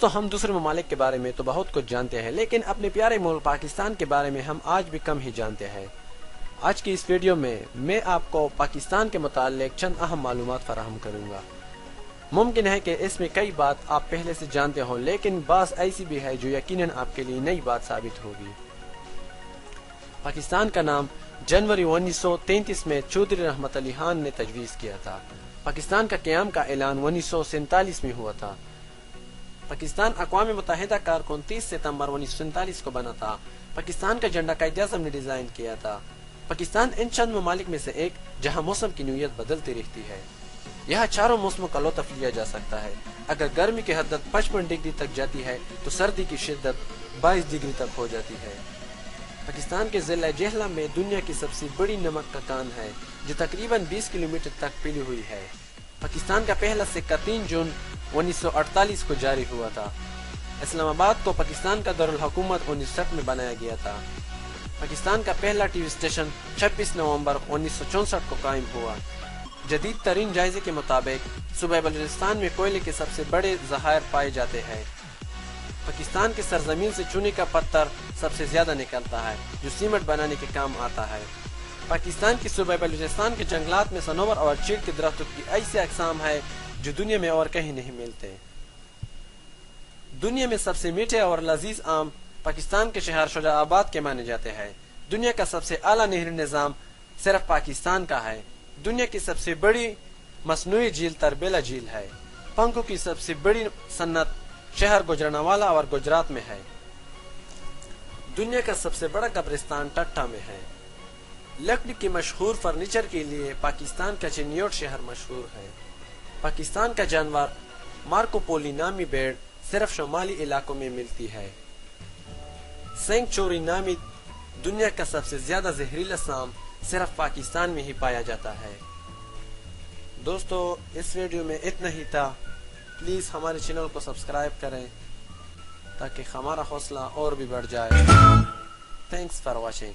تو ہم دوسرے ممالک کے بارے میں تو بہت کچھ جانتے ہیں، لیکن اپنے پیارے ملک پاکستان کے بارے میں ہم آج بھی کم ہی جانتے ہیں۔ آج کی اس ویڈیو میں آپ کو پاکستان کے متعلق چند اہم معلومات فراہم کروں گا۔ ممکن ہے کہ اس میں کئی بات آپ پہلے سے جانتے ہوں، لیکن بعض ایسی بھی ہے جو یقیناً آپ کے لیے نئی بات ثابت ہوگی۔ پاکستان کا نام جنوری 1933 میں چودھری رحمت علی خان نے تجویز کیا تھا۔ پاکستان کا قیام کا اعلان 1947 میں ہوا تھا۔ پاکستان اقوام متحدہ کا 29 ستمبر 1947 کو بنا تھا۔ پاکستان کا جھنڈا قائد اعظم نے ڈیزائن کیا تھا۔ پاکستان ان چند ممالک میں سے ایک جہاں موسم کی نوعیت بدلتی رہتی ہے۔ یہاں چاروں موسموں کا لطف لیا جا سکتا ہے۔ اگر گرمی کی حدت 55 ڈگری تک جاتی ہے تو سردی کی شدت 22 ڈگری تک ہو جاتی ہے۔ پاکستان کے ضلع جہلا میں دنیا کی سب سے بڑی نمک کا کان ہے جو تقریباً 20 کلومیٹر تک پھیلی ہوئی ہے۔ پاکستان کا پہلا سکہ 3 جون 1948 کو جاری ہوا تھا۔ اسلام آباد کو پاکستان کا دارالحکومت 1960 میں بنایا گیا تھا۔ پاکستان کا پہلا ٹی وی اسٹیشن 26 نومبر 1964 کو قائم ہوا۔ جدید ترین جائزے کے مطابق صوبہ بلوچستان میں کوئلے کے سب سے بڑے ذخائر پائے جاتے ہیں۔ پاکستان کی سرزمین سے چونے کا پتھر سب سے زیادہ نکلتا ہے جو سیمنٹ بنانے کے کام آتا ہے۔ پاکستان کی صوبہ بلوچستان کے جنگلات میں صنوبر اور چیڑ کے درختوں کی ایسی اقسام ہے جو دنیا میں اور کہیں نہیں ملتے۔ دنیا میں سب سے میٹھے اور لذیذ آم پاکستان کے شہر شجاع آباد کے مانے جاتے ہیں۔ دنیا کا سب سے اعلیٰ نہری نظام صرف پاکستان کا ہے۔ دنیا کی سب سے بڑی مصنوعی جھیل تربیلا جھیل ہے۔ پنکھوں کی سب سے بڑی صنعت شہر گوجرانوالا اور گجرات میں ہے۔ دنیا کا سب سے بڑا قبرستان ٹٹا میں ہے۔ لکڑی کے مشہور فرنیچر کے لیے پاکستان کا چنیوٹ شہر مشہور ہے۔ پاکستان کا جانور مارکو پولی نامی بھیڑ صرف شمالی علاقوں میں ملتی ہے۔ سینگ چوری نامی دنیا کا سب سے زیادہ زہریلا سام صرف پاکستان میں ہی پایا جاتا ہے۔ دوستو اس ویڈیو میں اتنا ہی تھا۔ پلیز ہمارے چینل کو سبسکرائب کریں تاکہ ہمارا حوصلہ اور بھی بڑھ جائے۔ Thanks for watching.